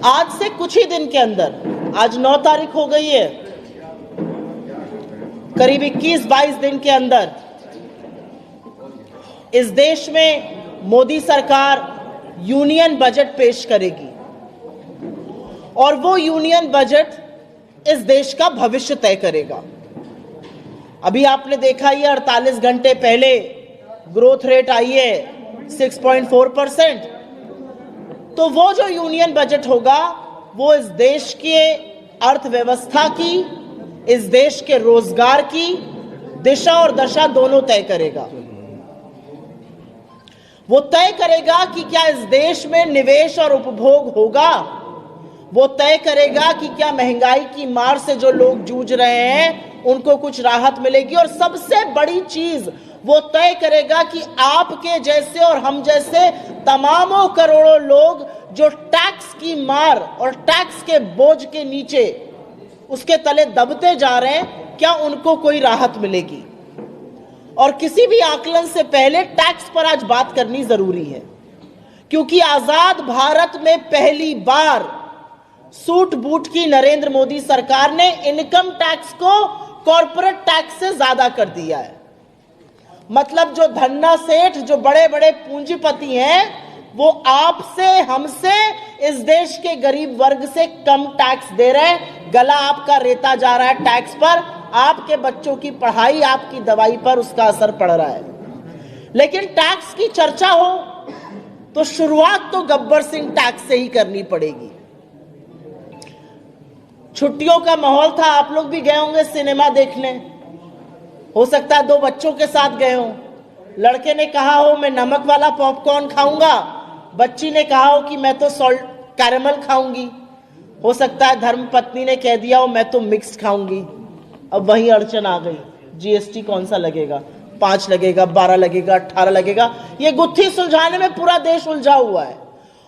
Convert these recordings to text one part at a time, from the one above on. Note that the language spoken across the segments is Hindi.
आज से कुछ ही दिन के अंदर, आज 9 तारीख हो गई है, करीब 21-22 दिन के अंदर इस देश में मोदी सरकार यूनियन बजट पेश करेगी और वो यूनियन बजट इस देश का भविष्य तय करेगा। अभी आपने देखा ही 48 घंटे पहले ग्रोथ रेट आई है 6.4%। तो वो जो यूनियन बजट होगा वो इस देश के अर्थव्यवस्था की, इस देश के रोजगार की दिशा और दशा दोनों तय करेगा। वो तय करेगा कि क्या इस देश में निवेश और उपभोग होगा, वो तय करेगा कि क्या महंगाई की मार से जो लोग जूझ रहे हैं उनको कुछ राहत मिलेगी, और सबसे बड़ी चीज वो तय करेगा कि आपके जैसे और हम जैसे तमामों करोड़ों लोग जो टैक्स की मार और टैक्स के बोझ के नीचे उसके तले दबते जा रहे हैं, क्या उनको कोई राहत मिलेगी। और किसी भी आकलन से पहले टैक्स पर आज बात करनी जरूरी है, क्योंकि आजाद भारत में पहली बार सूट बूट की नरेंद्र मोदी सरकार ने इनकम टैक्स को कॉर्पोरेट टैक्स से ज्यादा कर दिया है। मतलब जो धन्ना सेठ, जो बड़े बड़े पूंजीपति हैं, वो आपसे, हमसे, इस देश के गरीब वर्ग से कम टैक्स दे रहे हैं। गला आपका रेता जा रहा है टैक्स पर, आपके बच्चों की पढ़ाई, आपकी दवाई पर उसका असर पड़ रहा है। लेकिन टैक्स की चर्चा हो तो शुरुआत तो गब्बर सिंह टैक्स से ही करनी पड़ेगी। छुट्टियों का माहौल था, आप लोग भी गए होंगे सिनेमा देखने, हो सकता है 2 बच्चों के साथ गए हो। लड़के ने कहा हो मैं नमक वाला पॉपकॉर्न खाऊंगा, बच्ची ने कहा हो कि मैं तो सॉल्ट कैरेमल खाऊंगी, हो सकता है धर्मपत्नी ने कह दिया हो मैं तो मिक्स खाऊंगी। अब वही अड़चन आ गई, जीएसटी कौन सा लगेगा, 5 लगेगा, 12 लगेगा, 18 लगेगा। ये गुत्थी सुलझाने में पूरा देश उलझा हुआ है।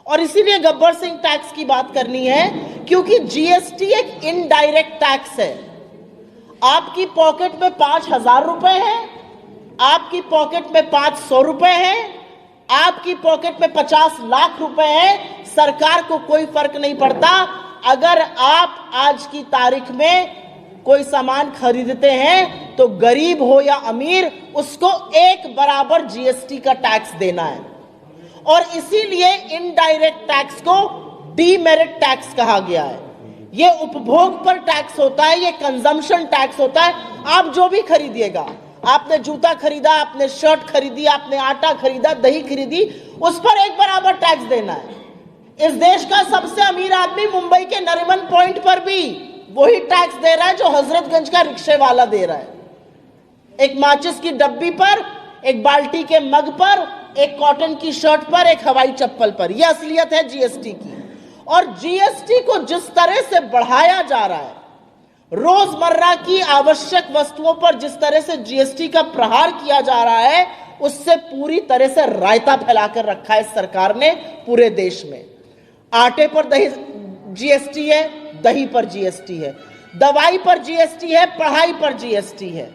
और इसीलिए गब्बर सिंह टैक्स की बात करनी है, क्योंकि जीएसटी एक इनडायरेक्ट टैक्स है। आपकी पॉकेट में 5,000 रुपए है, आपकी पॉकेट में 500 रुपए है, आपकी पॉकेट में 50 लाख रुपए है, सरकार को कोई फर्क नहीं पड़ता। अगर आप आज की तारीख में कोई सामान खरीदते हैं तो गरीब हो या अमीर, उसको एक बराबर जीएसटी का टैक्स देना है। और इसीलिए इनडायरेक्ट टैक्स को डीमेरिट टैक्स कहा गया है। ये उपभोग पर टैक्स होता है, ये कंजम्पशन टैक्स होता है। आप जो भी खरीदिएगा, आपने जूता खरीदा, आपने शर्ट खरीदी, आपने आटा खरीदा, दही खरीदी, उस पर एक बराबर टैक्स देना है। इस देश का सबसे अमीर आदमी मुंबई के नरीमन पॉइंट पर भी वही टैक्स दे रहा है जो हजरतगंज का रिक्शे वाला दे रहा है। एक माचिस की डब्बी पर, एक बाल्टी के मग पर, एक कॉटन की शर्ट पर, एक हवाई चप्पल पर। यह असलियत है जीएसटी की। और जीएसटी को जिस तरह से बढ़ाया जा रहा है, रोजमर्रा की आवश्यक वस्तुओं पर जिस तरह से जीएसटी का प्रहार किया जा रहा है, उससे पूरी तरह से रायता फैलाकर रखा है सरकार ने पूरे देश में। आटे पर दही जीएसटी है, दही पर जीएसटी है, दवाई पर जीएसटी है, पढ़ाई पर जीएसटी है,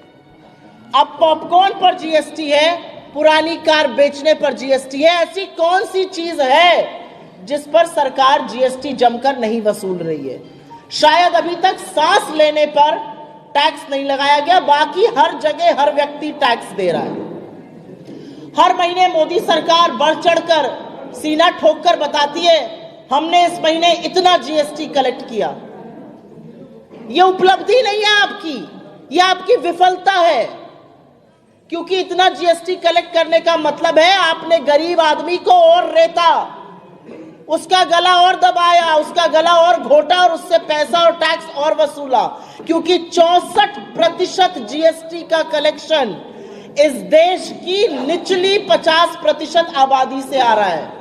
अब पॉपकॉर्न पर जीएसटी है, पुरानी कार बेचने पर जीएसटी है। ऐसी कौन सी चीज है जिस पर सरकार जीएसटी जमकर नहीं वसूल रही है? शायद अभी तक सांस लेने पर टैक्स नहीं लगाया गया, बाकी हर जगह हर व्यक्ति टैक्स दे रहा है। हर महीने मोदी सरकार बढ़ चढ़कर सीना ठोककर बताती है हमने इस महीने इतना जीएसटी कलेक्ट किया। यह उपलब्धि नहीं है आपकी, यह आपकी विफलता है, क्योंकि इतना जीएसटी कलेक्ट करने का मतलब है आपने गरीब आदमी को और रेता, उसका गला और दबाया, उसका गला और घोटा और उससे पैसा और टैक्स और वसूला। क्योंकि 64% जीएसटी का कलेक्शन इस देश की निचली 50% आबादी से आ रहा है।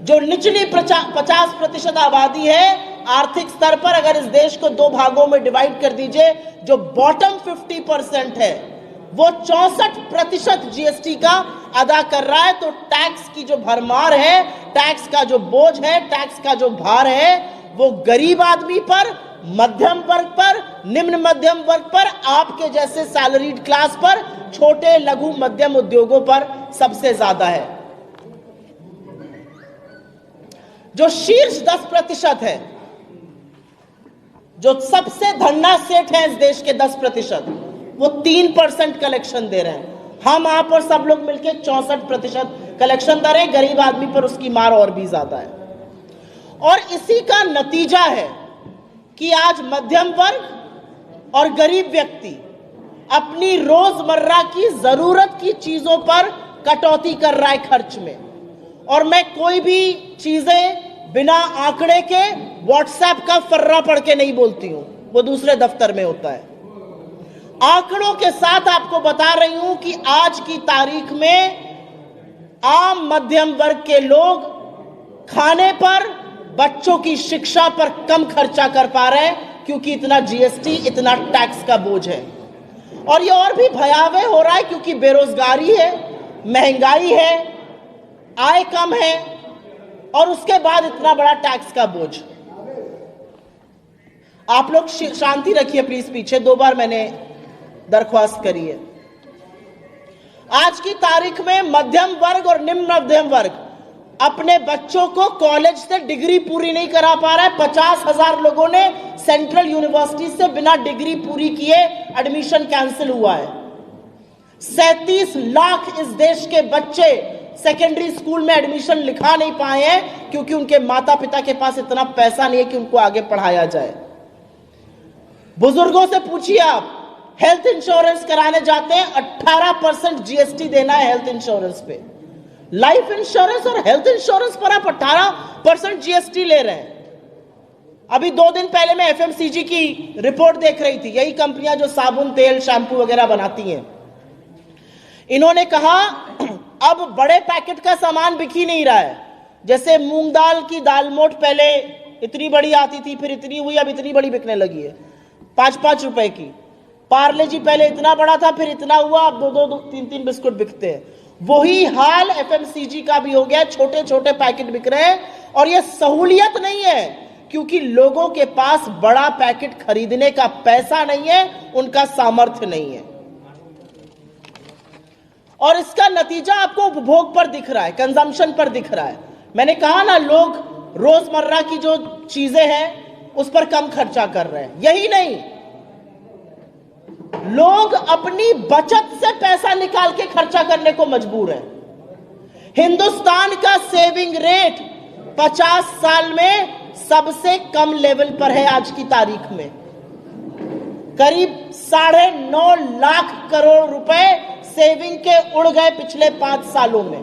जो निचली 50% आबादी है, आर्थिक स्तर पर अगर इस देश को 2 भागों में डिवाइड कर दीजिए, जो बॉटम 50% है वो 64% जीएसटी का अदा कर रहा है। तो टैक्स की जो भरमार है, टैक्स का जो बोझ है, टैक्स का जो भार है, वो गरीब आदमी पर, मध्यम वर्ग पर, निम्न मध्यम वर्ग पर, आपके जैसे सैलरीड क्लास पर, छोटे लघु मध्यम उद्योगों पर सबसे ज्यादा है। जो शीर्ष 10% है, जो सबसे धन्ना सेठ है इस देश के 10%, वो 3% कलेक्शन दे रहे हैं। हम आप और सब लोग मिलकर 64% कलेक्शन दे रहे हैं। गरीब आदमी पर उसकी मार और भी ज्यादा है। और इसी का नतीजा है कि आज मध्यम वर्ग और गरीब व्यक्ति अपनी रोजमर्रा की जरूरत की चीजों पर कटौती कर रहा है खर्च में। और मैं कोई भी चीजें बिना आंकड़े के व्हाट्सएप का फर्रा पढ़ के नहीं बोलती हूं, वो दूसरे दफ्तर में होता है। आंकड़ों के साथ आपको बता रही हूं कि आज की तारीख में आम मध्यम वर्ग के लोग खाने पर, बच्चों की शिक्षा पर कम खर्चा कर पा रहे हैं, क्योंकि इतना जीएसटी, इतना टैक्स का बोझ है। और ये और भी भयावह हो रहा है क्योंकि बेरोजगारी है, महंगाई है, आय कम है, और उसके बाद इतना बड़ा टैक्स का बोझ। आप लोग शांति रखिए प्लीज। पीछे 2 बार मैंने दरख्वास्त करी है। आज की तारीख में मध्यम वर्ग और निम्न मध्यम वर्ग अपने बच्चों को कॉलेज से डिग्री पूरी नहीं करा पा रहा है। 50,000 लोगों ने सेंट्रल यूनिवर्सिटी से बिना डिग्री पूरी किए एडमिशन कैंसिल हुआ है। 37 लाख इस देश के बच्चे सेकेंडरी स्कूल में एडमिशन लिखा नहीं पाए हैं क्योंकि उनके माता पिता के पास इतना पैसा नहीं है कि उनको आगे पढ़ाया जाए। बुजुर्गों से पूछिए आप, हेल्थ इंश्योरेंस कराने जाते हैं, 18% जीएसटी देना है हेल्थ इंश्योरेंस पे। लाइफ इंश्योरेंस और हेल्थ इंश्योरेंस पर आप 18% जीएसटी ले रहे हैं। अभी 2 दिन पहले मैं एफएमसीजी की रिपोर्ट देख रही थी, यही कंपनियां जो साबुन, तेल, शैम्पू वगैरह बनाती हैं। इन्होंने कहा अब बड़े पैकेट का सामान बिक ही नहीं रहा है। जैसे मूंग दाल की दाल मोट पहले इतनी बड़ी आती थी, फिर इतनी हुई, अब इतनी बड़ी बिकने लगी है, 5-5 रुपए की। पार्ले जी पहले इतना बड़ा था, फिर इतना हुआ, अब 2-2, 3-3 बिस्कुट बिकते हैं। वही हाल एफएमसीजी का भी हो गया, छोटे छोटे पैकेट बिक रहे हैं। और यह सहूलियत नहीं है क्योंकि लोगों के पास बड़ा पैकेट खरीदने का पैसा नहीं है, उनका सामर्थ्य नहीं है। और इसका नतीजा आपको उपभोग पर दिख रहा है, कंजम्पशन पर दिख रहा है। मैंने कहा ना, लोग रोजमर्रा की जो चीजें हैं उस पर कम खर्चा कर रहे हैं। यही नहीं, लोग अपनी बचत से पैसा निकाल के खर्चा करने को मजबूर हैं। हिंदुस्तान का सेविंग रेट 50 साल में सबसे कम लेवल पर है आज की तारीख में। करीब 9.5 लाख करोड़ रुपए सेविंग के उड़ गए पिछले 5 सालों में।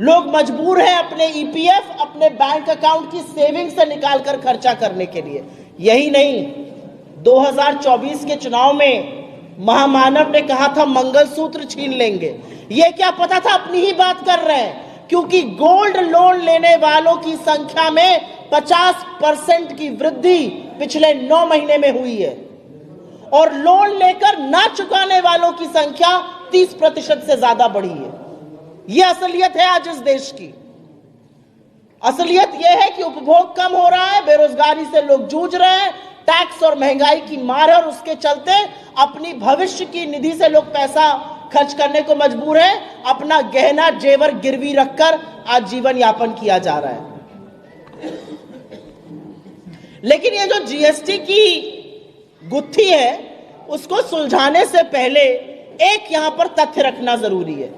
लोग मजबूर हैं अपने ईपीएफ, अपने बैंक अकाउंट की सेविंग से निकालकर खर्चा करने के लिए। यही नहीं, 2024 के चुनाव में महामानव ने कहा था मंगलसूत्र छीन लेंगे। यह क्या पता था, अपनी ही बात कर रहे हैं। क्योंकि गोल्ड लोन लेने वालों की संख्या में 50% की वृद्धि पिछले 9 महीने में हुई है और लोन लेकर ना चुकाने वालों की संख्या 30% से ज्यादा बढ़ी है। यह असलियत है आज इस देश की। असलियत यह है कि उपभोग कम हो रहा है, बेरोजगारी से लोग जूझ रहे हैं, टैक्स और महंगाई की मार है, और उसके चलते अपनी भविष्य की निधि से लोग पैसा खर्च करने को मजबूर है। अपना गहना जेवर गिरवी रखकर आज जीवन यापन किया जा रहा है। लेकिन ये जो जीएसटी की गुत्थी है उसको सुलझाने से पहले एक यहां पर तथ्य रखना जरूरी है।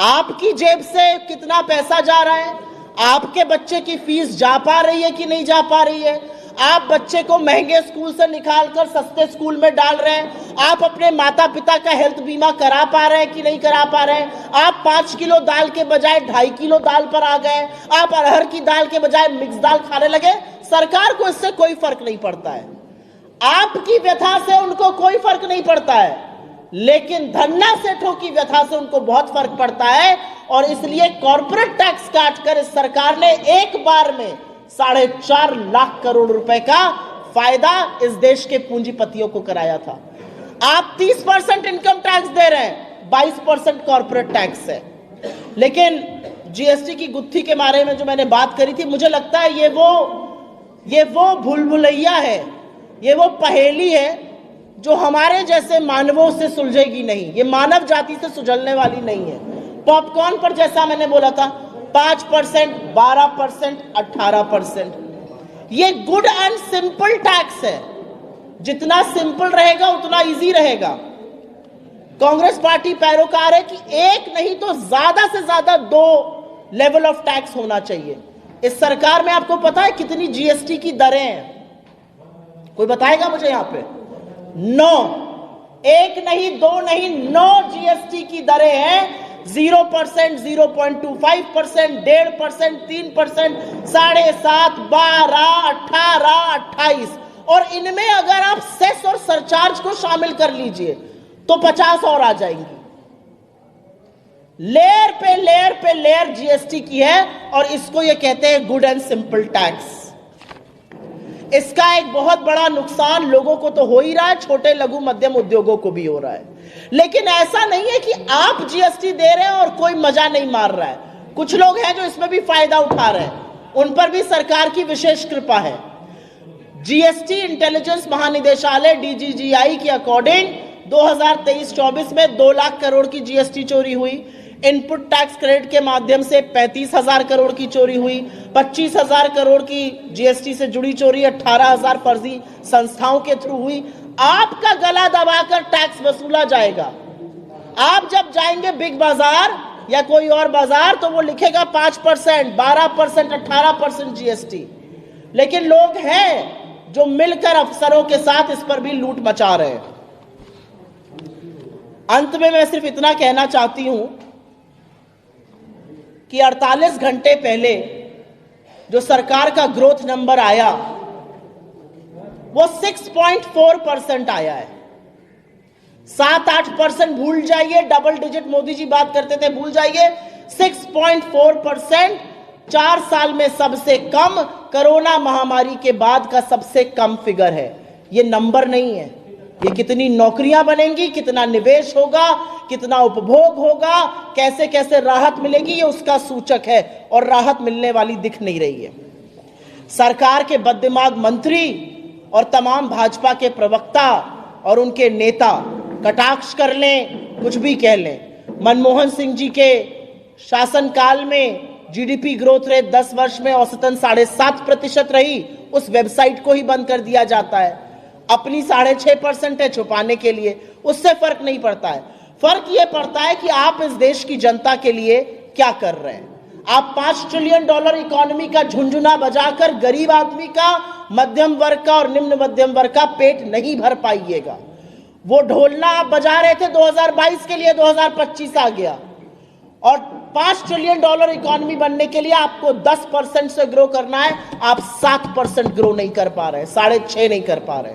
आपकी जेब से कितना पैसा जा रहा है, आपके बच्चे की फीस जा पा रही है कि नहीं जा पा रही है, आप बच्चे को महंगे स्कूल से निकालकर सस्ते स्कूल में डाल रहे हैं, आप अपने माता पिता का हेल्थ बीमा करा पा रहे हैं कि नहीं करा पा रहे हैं, आप 5 किलो दाल के बजाय 2.5 किलो दाल पर आ गए, आप अरहर की दाल के बजाय मिक्स दाल खाने लगे। सरकार को इससे कोई फर्क नहीं पड़ता है, आपकी व्यथा से उनको कोई फर्क नहीं पड़ता है, लेकिन धन्ना सेठों की व्यथा से उनको बहुत फर्क पड़ता है। और इसलिए कॉर्पोरेट टैक्स काटकर इस सरकार ने एक बार में 4.5 लाख करोड़ रुपए का फायदा इस देश के पूंजीपतियों को कराया था। आप 30% इनकम टैक्स दे रहे हैं, 22% कॉर्पोरेट टैक्स है। लेकिन जीएसटी की गुत्थी के बारे में जो मैंने बात करी थी, मुझे लगता है ये वो भूलभुलैया है, ये वो पहेली है जो हमारे जैसे मानवों से सुलझेगी नहीं, ये मानव जाति से सुलझने वाली नहीं है। पॉपकॉर्न पर जैसा मैंने बोला था, 5%, 12%, 18%। ये गुड एंड सिंपल टैक्स है। जितना सिंपल रहेगा उतना इजी रहेगा। कांग्रेस पार्टी पैरोकार है कि एक नहीं तो ज्यादा से ज्यादा 2 लेवल ऑफ टैक्स होना चाहिए। इस सरकार में आपको पता है कितनी जीएसटी की दरें हैं? कोई बताएगा मुझे यहां पे? 9, एक नहीं 2 नहीं 9 जीएसटी की दरें हैं। 0%, 0.25%, 1.5%, 3%, 7.5%, 12%, 18%, 28%। और इनमें अगर आप सेस और सरचार्ज को शामिल कर लीजिए तो 50 और आ जाएंगी। लेयर पे लेयर जीएसटी की है और इसको ये कहते हैं गुड एंड सिंपल टैक्स। इसका एक बहुत बड़ा नुकसान लोगों को तो हो ही रहा है, छोटे लघु मध्यम उद्योगों को भी हो रहा है। लेकिन ऐसा नहीं है कि आप जीएसटी दे रहे हैं और कोई मजा नहीं मार रहा है। कुछ लोग हैं जो इसमें भी फायदा उठा रहे हैं, उन पर भी सरकार की विशेष कृपा है। जीएसटी इंटेलिजेंस महानिदेशालय डीजीजीआई के अकॉर्डिंग 2023-24 में 2 लाख करोड़ की जीएसटी चोरी हुई। इनपुट टैक्स क्रेडिट के माध्यम से 35,000 करोड़ की चोरी हुई। 25,000 करोड़ की जीएसटी से जुड़ी चोरी, 18,000 फर्जी संस्थाओं के थ्रू हुई। आपका गला दबाकर टैक्स वसूला जाएगा। आप जब जाएंगे बिग बाजार या कोई और बाजार तो वो लिखेगा 5%, 12%, 18% जीएसटी। लेकिन लोग हैं जो मिलकर अफसरों के साथ इस पर भी लूट मचा रहे हैं। अंत में मैं सिर्फ इतना कहना चाहती हूं कि 48 घंटे पहले जो सरकार का ग्रोथ नंबर आया वो 6.4% आया है। 7-8% भूल जाइए, डबल डिजिट मोदी जी बात करते थे, भूल जाइए। 6.4% 4 साल में सबसे कम, कोरोना महामारी के बाद का सबसे कम फिगर है। ये नंबर नहीं है, ये कितनी नौकरियां बनेंगी, कितना निवेश होगा, कितना उपभोग होगा, कैसे कैसे राहत मिलेगी, ये उसका सूचक है। और राहत मिलने वाली दिख नहीं रही है। सरकार के बददिमाग मंत्री और तमाम भाजपा के प्रवक्ता और उनके नेता कटाक्ष कर लें, कुछ भी कह लें। मनमोहन सिंह जी के शासनकाल में जीडीपी ग्रोथ रेट 10 वर्ष में औसतन 7.5% रही, उस वेबसाइट को ही बंद कर दिया जाता है। अपनी 6.5% है छुपाने के लिए, उससे फर्क नहीं पड़ता है। फर्क यह पड़ता है कि आप इस देश की जनता के लिए क्या कर रहे हैं। आप $5 ट्रिलियन इकोनॉमी का झुंझुना बजाकर गरीब आदमी का, मध्यम वर्ग का और निम्न मध्यम वर्ग का पेट नहीं भर पाइएगा। वो ढोलना आप बजा रहे थे 2022 के लिए, 2025 आ गया। और $5 ट्रिलियन इकोनॉमी बनने के लिए आपको 10% से ग्रो करना है, आप 7% ग्रो नहीं कर पा रहे, 6.5 नहीं कर पा रहे।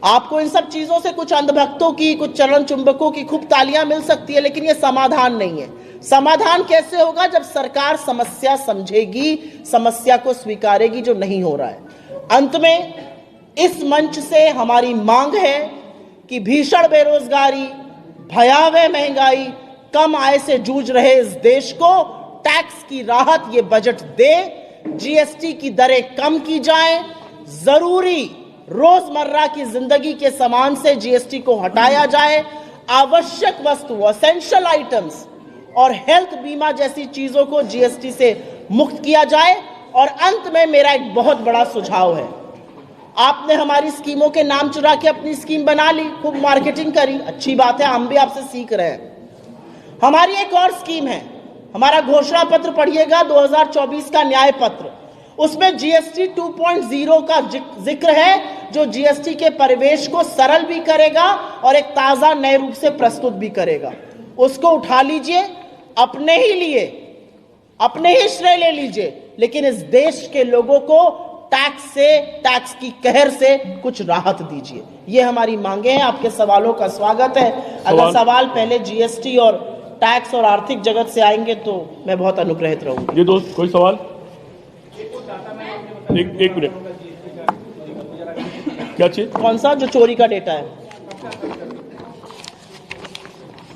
आपको इन सब चीजों से कुछ अंधभक्तों की, कुछ चरण चुंबकों की खूब तालियां मिल सकती है, लेकिन यह समाधान नहीं है। समाधान कैसे होगा? जब सरकार समस्या समझेगी, समस्या को स्वीकारेगी, जो नहीं हो रहा है। अंत में इस मंच से हमारी मांग है कि भीषण बेरोजगारी, भयावह महंगाई, कम आय से जूझ रहे इस देश को टैक्स की राहत ये बजट दे। जीएसटी की दरें कम की जाएं, जरूरी रोजमर्रा की जिंदगी के सामान से जीएसटी को हटाया जाए, आवश्यक वस्तु, एसेंशियल आइटम्स और हेल्थ बीमा जैसी चीजों को जीएसटी से मुक्त किया जाए। और अंत में मेरा एक बहुत बड़ा सुझाव है। आपने हमारी स्कीमों के नाम चुरा के अपनी स्कीम बना ली, खूब मार्केटिंग करी, अच्छी बात है, हम भी आपसे सीख रहे हैं। हमारी एक और स्कीम है, हमारा घोषणा पत्र पढ़िएगा, 2024 का न्याय पत्र। उसमें जीएसटी 2.0 का जिक्र है, जो जीएसटी के परिवेश को सरल भी करेगा और एक ताजा नए रूप से प्रस्तुत भी करेगा। उसको उठा लीजिए, अपने ही लिए, अपने ही श्रेय ले लीजिए, लेकिन इस देश के लोगों को टैक्स की कहर से कुछ राहत दीजिए। ये हमारी मांगे हैं। आपके सवालों का स्वागत है। अगर सवाल पहले जीएसटी और टैक्स और आर्थिक जगत से आएंगे तो मैं बहुत अनुग्रहित रहूंगा। जी दोस्त, कोई सवाल? एक मिनट, क्या चीज? कौन सा? जो चोरी का डेटा है।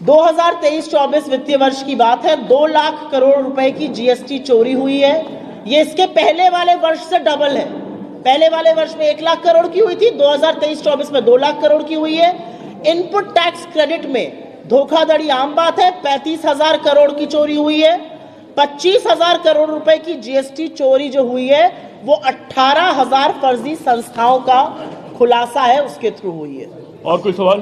2023-24 वित्तीय वर्ष की बात है, 2 लाख करोड़ रुपए की जीएसटी चोरी हुई है। ये इसके पहले वाले वर्ष से डबल है। पहले वाले वर्ष में 1 लाख करोड़ की हुई थी, 2023-24 में 2 लाख करोड़ की हुई है। इनपुट टैक्स क्रेडिट में धोखाधड़ी आम बात है, 35,000 करोड़ की चोरी हुई है। 25,000 करोड़ रुपए की जीएसटी चोरी जो हुई है वो 18,000 फर्जी संस्थाओं का खुलासा है, उसके थ्रू हुई है। और कोई सवाल?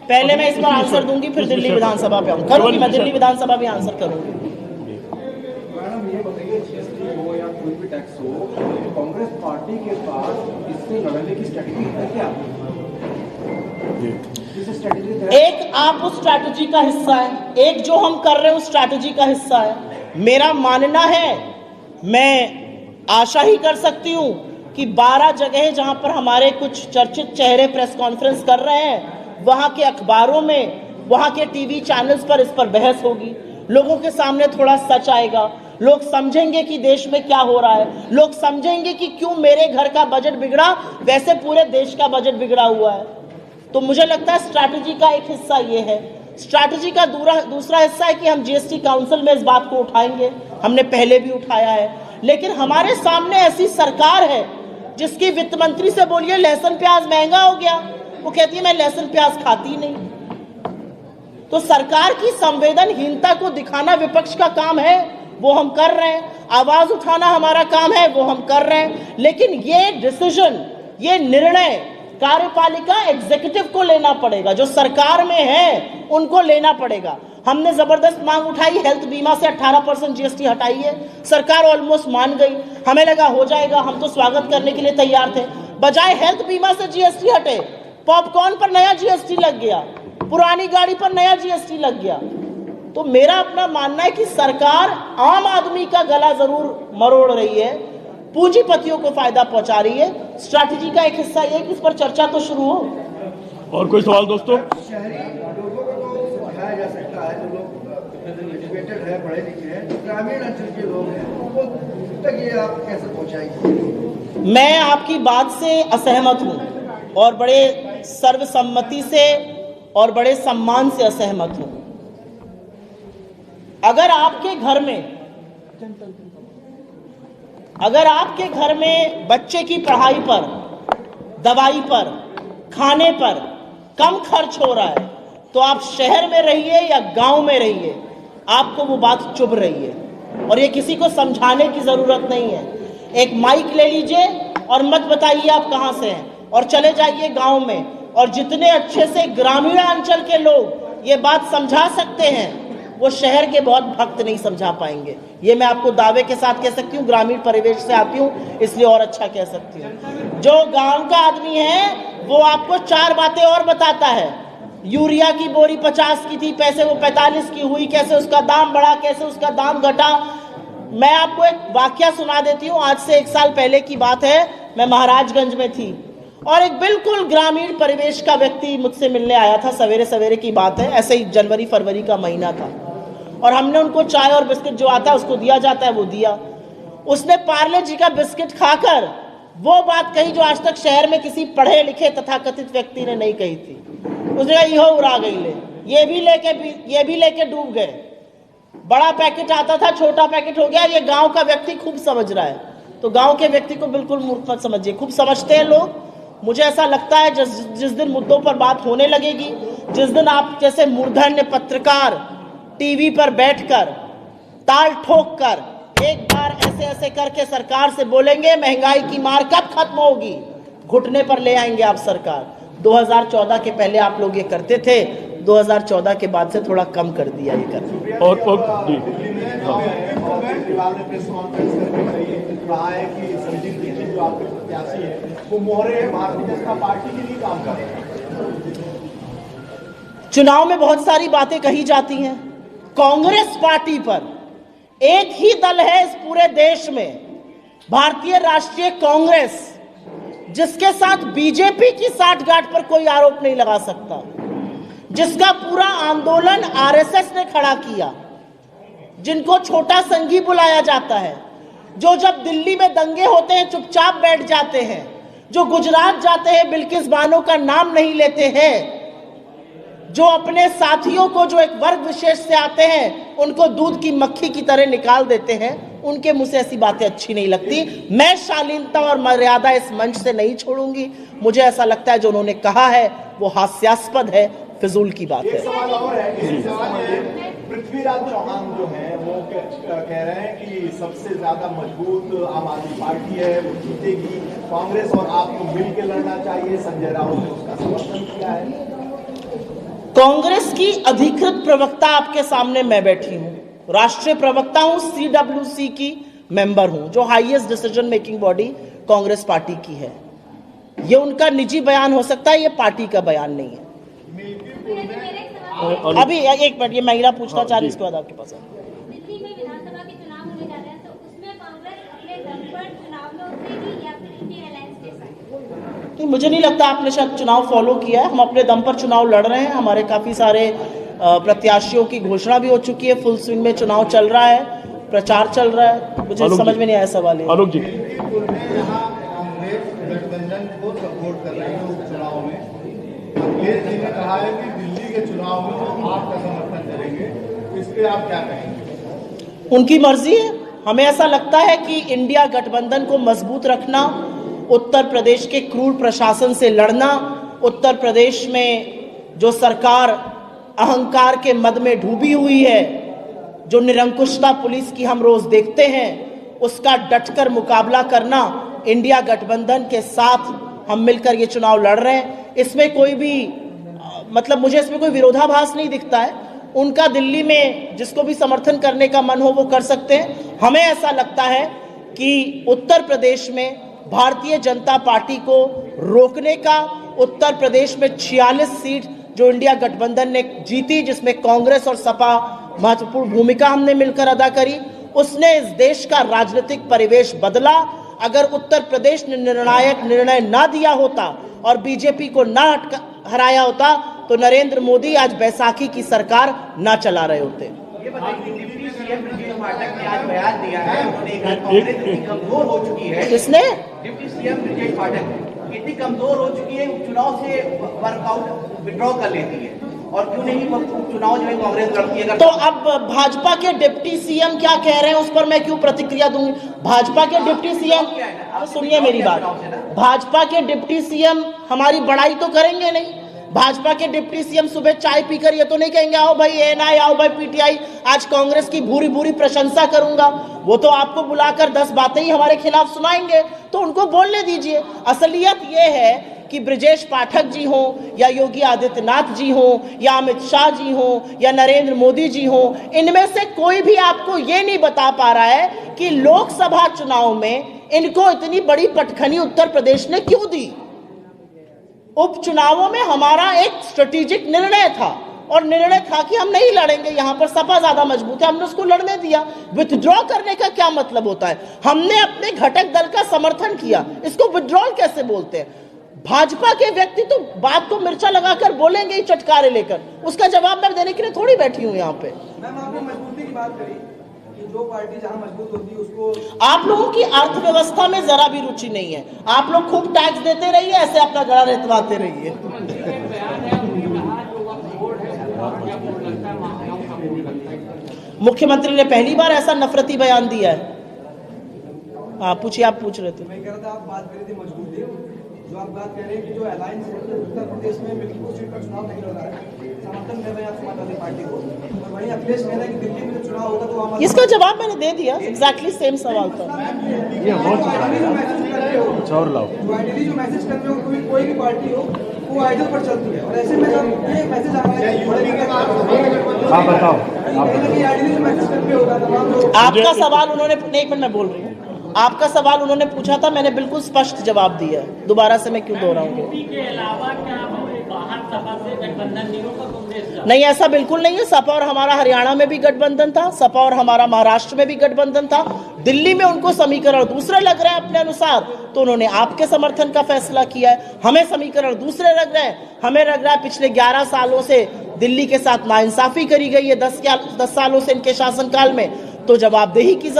पहले मैं इस पर आंसर दूंगी, फिर दिल्ली विधानसभा पे करूंगी, मैं दिल्ली विधानसभा भी आंसर करूंगी। मैडम ये बताइए, जीएसटी हो या कोई भी टैक्स हो, कांग्रेस पार्टी के पास इससे लड़ने की स्ट्रेटजी है क्या? एक आप उस स्ट्रैटेजी का हिस्सा है, एक जो हम कर रहे हैं उस स्ट्रैटेजी का हिस्सा है। मेरा मानना है, मैं आशा ही कर सकती हूं कि 12 जगह जहां पर हमारे कुछ चर्चित चेहरे प्रेस कॉन्फ्रेंस कर रहे हैं, वहां के अखबारों में, वहां के टीवी चैनल्स पर इस पर बहस होगी, लोगों के सामने थोड़ा सच आएगा, लोग समझेंगे कि देश में क्या हो रहा है, लोग समझेंगे कि क्यों मेरे घर का बजट बिगड़ा वैसे पूरे देश का बजट बिगड़ा हुआ है। तो मुझे लगता है स्ट्रैटेजी का एक हिस्सा ये है। स्ट्रैटेजी का दूसरा हिस्सा है कि हम जीएसटी काउंसिल में इस बात को उठाएंगे, हमने पहले भी उठाया है। लेकिन हमारे सामने ऐसी सरकार है जिसकी वित्त मंत्री से बोलिए लहसुन प्याज महंगा हो गया, वो कहती है मैं लहसुन प्याज खाती नहीं। तो सरकार की संवेदनहीनता को दिखाना विपक्ष का काम है, वो हम कर रहे हैं। आवाज उठाना हमारा काम है, वो हम कर रहे हैं। लेकिन ये डिसीजन, ये निर्णय कार्यपालिका एग्जीक्यूटिव को लेना पड़ेगा, जो सरकार में है उनको लेना पड़ेगा। हमने जबरदस्त मांग उठाई, हेल्थ बीमा से 18% जीएसटी हटाइए, सरकार ऑलमोस्ट मान गई, हमें लगा हो जाएगा, हम तो स्वागत करने के लिए तैयार थे। बजाय हेल्थ बीमा से जीएसटी हटे, पॉपकॉर्न पर नया जीएसटी लग गया, पुरानी गाड़ी पर नया जीएसटी लग गया। तो मेरा अपना मानना है कि सरकार आम आदमी का गला जरूर मरोड़ रही है, पूंजीपतियों को फायदा पहुंचा रही है। स्ट्रैटेजी का एक हिस्सा ये कि इस पर चर्चा तो शुरू हो। और कोई सवाल दोस्तों? शहरी लोगों को तो समझाया जा सकता है, जो लोग एजुकेटेड है, पढ़े लिखे हैं, ग्रामीण अंचल के लोग हैं, उनको तक ये आप कैसे पहुंचाएंगे? मैं आपकी बात से असहमत हूं और बड़े सर्वसम्मति से और बड़े सम्मान से असहमत हूं। अगर आपके घर में बच्चे की पढ़ाई पर, दवाई पर, खाने पर कम खर्च हो रहा है, तो आप शहर में रहिए या गांव में रहिए, आपको वो बात चुभ रही है और ये किसी को समझाने की जरूरत नहीं है। एक माइक ले लीजिए और मत बताइए आप कहां से हैं और चले जाइए गांव में, और जितने अच्छे से ग्रामीण अंचल के लोग ये बात समझा सकते हैं, वो शहर के बहुत भक्त नहीं समझा पाएंगे। ये मैं आपको दावे के साथ कह सकती हूँ, ग्रामीण परिवेश से आती हूँ इसलिए और अच्छा कह सकती हूँ। जो गांव का आदमी है वो आपको 4 बातें और बताता है। यूरिया की बोरी 50 की थी, पैसे वो 45 की हुई, कैसे उसका दाम बढ़ा, कैसे उसका दाम घटा। मैं आपको एक वाकया सुना देती हूँ, आज से 1 साल पहले की बात है। मैं महाराजगंज में थी और एक बिल्कुल ग्रामीण परिवेश का व्यक्ति मुझसे मिलने आया था। सवेरे सवेरे की बात है, ऐसे ही जनवरी फरवरी का महीना था, और हमने उनको चाय और बिस्किट जो आता है उसको दिया जाता है वो दिया। उसने पार्ले जी का बिस्किट खाकर वो बात कही जो आज तक शहर में किसी पढ़े लिखे तथाकथित व्यक्ति ने नहीं कही थी। उसने कहा इहो उड़ा गई ले, ये भी लेके डूब गए। बड़ा पैकेट आता था, छोटा पैकेट हो गया। ये गांव का व्यक्ति खूब समझ रहा है, तो गांव के व्यक्ति को बिल्कुल मूर्ख मत समझिए, खूब समझते हैं लोग। मुझे ऐसा लगता है जिस दिन मुद्दों पर बात होने लगेगी, जिस दिन आप जैसे मूर्धन्य पत्रकार टीवी पर बैठकर ताल ठोक कर एक बार ऐसे ऐसे करके सरकार से बोलेंगे महंगाई की मार कब खत्म होगी, घुटने पर ले आएंगे आप सरकार। 2014 के पहले आप लोग ये करते थे, 2014 के बाद से थोड़ा कम कर दिया ये करना। और जी कहा है कि संजीव दीक्षित जो आपके प्रत्याशी है वो मोहरे भारतीय जनता पार्टी के लिए काम कर रहे हैं। चुनाव में बहुत सारी बातें कही जाती हैं। कांग्रेस पार्टी पर एक ही दल है इस पूरे देश में, भारतीय राष्ट्रीय कांग्रेस, जिसके साथ बीजेपी की साठगांठ पर कोई आरोप नहीं लगा सकता, जिसका पूरा आंदोलन आरएसएस ने खड़ा किया, जिनको छोटा संघी बुलाया जाता है, जो जब दिल्ली में दंगे होते हैं चुपचाप बैठ जाते हैं, जो गुजरात जाते हैं बिल्किस बानो का नाम नहीं लेते हैं, जो अपने साथियों को जो एक वर्ग विशेष से आते हैं उनको दूध की मक्खी की तरह निकाल देते हैं, उनके मुंह से ऐसी बातें अच्छी नहीं लगती। मैं शालीनता और मर्यादा इस मंच से नहीं छोड़ूंगी। मुझे ऐसा लगता है जो उन्होंने कहा है वो हास्यास्पद है, फिजूल की बात एक है। सवाल और है, एक सवाल ये है, पृथ्वीराज चौहान जो है वो कह रहे हैं कि सबसे ज्यादा मजबूत आम आदमी पार्टी है, वो जीतेगी, कांग्रेस और आपको मिल के लड़ना चाहिए। संजय राउत ने उसका समर्थन किया है। कांग्रेस की अधिकृत प्रवक्ता आपके सामने मैं बैठी हूं, राष्ट्रीय प्रवक्ता हूं, CWC की मेंबर हूं, जो highest decision making body Congress party की है। ये उनका निजी बयान हो सकता है, ये पार्टी का बयान नहीं है। अभी एक मिनट, ये महिला पूछना चाह रही है, इसके बाद आपके पास दिल्ली में विधानसभा के चुनाव होने जा रहे हैं, तो उसमें कांग्रेस अपने दम पर चुनाव में उतरेगी या फिर इंडिया अलायंस के साथ? नहीं, मुझे नहीं लगता आपने शायद चुनाव फॉलो किया है। हम अपने दम पर चुनाव लड़ रहे हैं, हमारे काफी सारे प्रत्याशियों की घोषणा भी हो चुकी है, फुल स्विंग में चुनाव चल रहा है, प्रचार चल रहा है। मुझे समझ में नहीं आया सवाल ये। आलोक जी, कांग्रेस गठबंधन को सपोर्ट कर रही है उपचुनाव में। अखिलेश जी ने कहा है कि दिल्ली के चुनाव में वो आपका समर्थन करेंगे, इस पे आप क्या कहेंगे? उनकी मर्जी है। हमें ऐसा लगता है कि इंडिया गठबंधन को मजबूत रखना, उत्तर प्रदेश के क्रूर प्रशासन से लड़ना, उत्तर प्रदेश में जो सरकार अहंकार के मद में डूबी हुई है, जो निरंकुशता पुलिस की हम रोज देखते हैं, उसका डटकर मुकाबला करना, इंडिया गठबंधन के साथ हम मिलकर ये चुनाव लड़ रहे हैं। इसमें कोई भी मतलब मुझे इसमें कोई विरोधाभास नहीं दिखता है। उनका दिल्ली में जिसको भी समर्थन करने का मन हो वो कर सकते हैं। हमें ऐसा लगता है कि उत्तर प्रदेश में भारतीय जनता पार्टी को रोकने का, उत्तर प्रदेश में 46 सीट जो इंडिया गठबंधन ने जीती, जिसमें कांग्रेस और सपा महत्वपूर्ण भूमिका हमने मिलकर अदा करी, उसने इस देश का राजनीतिक परिवेश बदला। अगर उत्तर प्रदेश ने निर्णायक निर्णय ना दिया होता और बीजेपी को ना हराया होता तो नरेंद्र मोदी आज बैसाखी की सरकार ना चला रहे होते। ये बताइए, डिप्टी सीएम ब्रजेश पाठक ने आज बयान दिया है, उन्होंने कहा कांग्रेस इतनी कमजोर हो चुकी है। किसने? डिप्टी सीएम ब्रजेश पाठक इतनी कमजोर हो चुकी है, चुनाव से वर्कआउट विड्रॉ कर लेती है, और क्यों नहीं चुनाव जो है कांग्रेस लड़ती है। तो अब भाजपा के डिप्टी सीएम क्या कह रहे हैं उस पर मैं क्यों प्रतिक्रिया दूंगी? भाजपा के डिप्टी सीएम, सुनिए मेरी बात, भाजपा के डिप्टी सीएम हमारी बड़ाई तो करेंगे नहीं। भाजपा के डिप्टी सीएम सुबह चाय पीकर ये तो नहीं कहेंगे आओ भाई एएनआई, आओ भाई पीटीआई, आज कांग्रेस की भूरी भूरी प्रशंसा करूंगा। वो तो आपको बुलाकर 10 बातें ही हमारे खिलाफ सुनाएंगे, तो उनको बोलने दीजिए। असलियत ये है कि ब्रजेश पाठक जी हो या योगी आदित्यनाथ जी हो या अमित शाह जी हो या नरेंद्र मोदी जी हो, इनमें से कोई भी आपको ये नहीं बता पा रहा है कि लोकसभा चुनाव में इनको इतनी बड़ी पटखनी उत्तर प्रदेश ने क्यों दी। उपचुनावों में हमारा एक स्ट्रेटेजिक निर्णय था, और निर्णय था कि हम नहीं लड़ेंगे, यहां पर सपा ज्यादा मजबूत है, हमने उसको लड़ने दिया। विथड्रॉ करने का क्या मतलब होता है? हमने अपने घटक दल का समर्थन किया, इसको विथड्रॉल कैसे बोलते हैं? भाजपा के व्यक्ति तो बात को मिर्चा लगाकर बोलेंगे ही चटकारे लेकर, उसका जवाब मैं देने के लिए थोड़ी बैठी हूं यहाँ पे। मैम, आपने मजबूती की बात करी कि जो पार्टी जहां मजबूत होती है उसको, आप लोगों की अर्थव्यवस्था में जरा भी रुचि नहीं है। आप लोग खूब टैक्स देते रहिए, ऐसे अपना गला रेतवाते रहिए। मुख्यमंत्री ने पहली बार ऐसा नफरती बयान दिया है। आप पूछिए, आप पूछ रहे थे। मैं कह रहा था, आप बात करी थी मजबूती, जो आप बात कह रहे हैं कि जो अलायंस उत्तर प्रदेश में मिल्कीपुर सीट पर चुनाव नहीं लड़ रहा है, समर्थन कर रहे हैं आप समाजवादी पार्टी को, और वहीं अखिलेश कह रहे हैं कि दिल्ली में जो चुनाव होगा तो वहाँ इसका जवाब मैंने दे दिया, एग्जैक्टली सेम सवाल था। ये बहुत और लाओ, जो आइडियली जो मैसेज कर रहे हो, कोई भी पार्टी हो वो आइडियल पर चलती है, और ऐसे में जब ये मैसेज आ रहा है, आप बताओ, आइडियली जो मैसेज कर रहे होगा तमाम लोग। आपका सवाल उन्होंने, एक मिनट मैं बोल रही हूँ, आपका सवाल उन्होंने पूछा था, मैंने बिल्कुल स्पष्ट जवाब दिया है, दोबारा से मैं क्यों दोहराऊंगी? नहीं, ऐसा बिल्कुल नहीं है। सपा और हमारा हरियाणा में भी गठबंधन था, सपा और हमारा महाराष्ट्र में भी गठबंधन था। दिल्ली में उनको समीकरण दूसरे लग रहे हैं अपने अनुसार, तो उन्होंने आपके समर्थन का फैसला किया है। हमें समीकरण दूसरे लग रहे हैं, हमें लग रहा है पिछले 11 सालों से दिल्ली के साथ नाइंसाफी करी गई है, 10 सालों से इनके शासनकाल में, तो जवाबदेही की जरूरत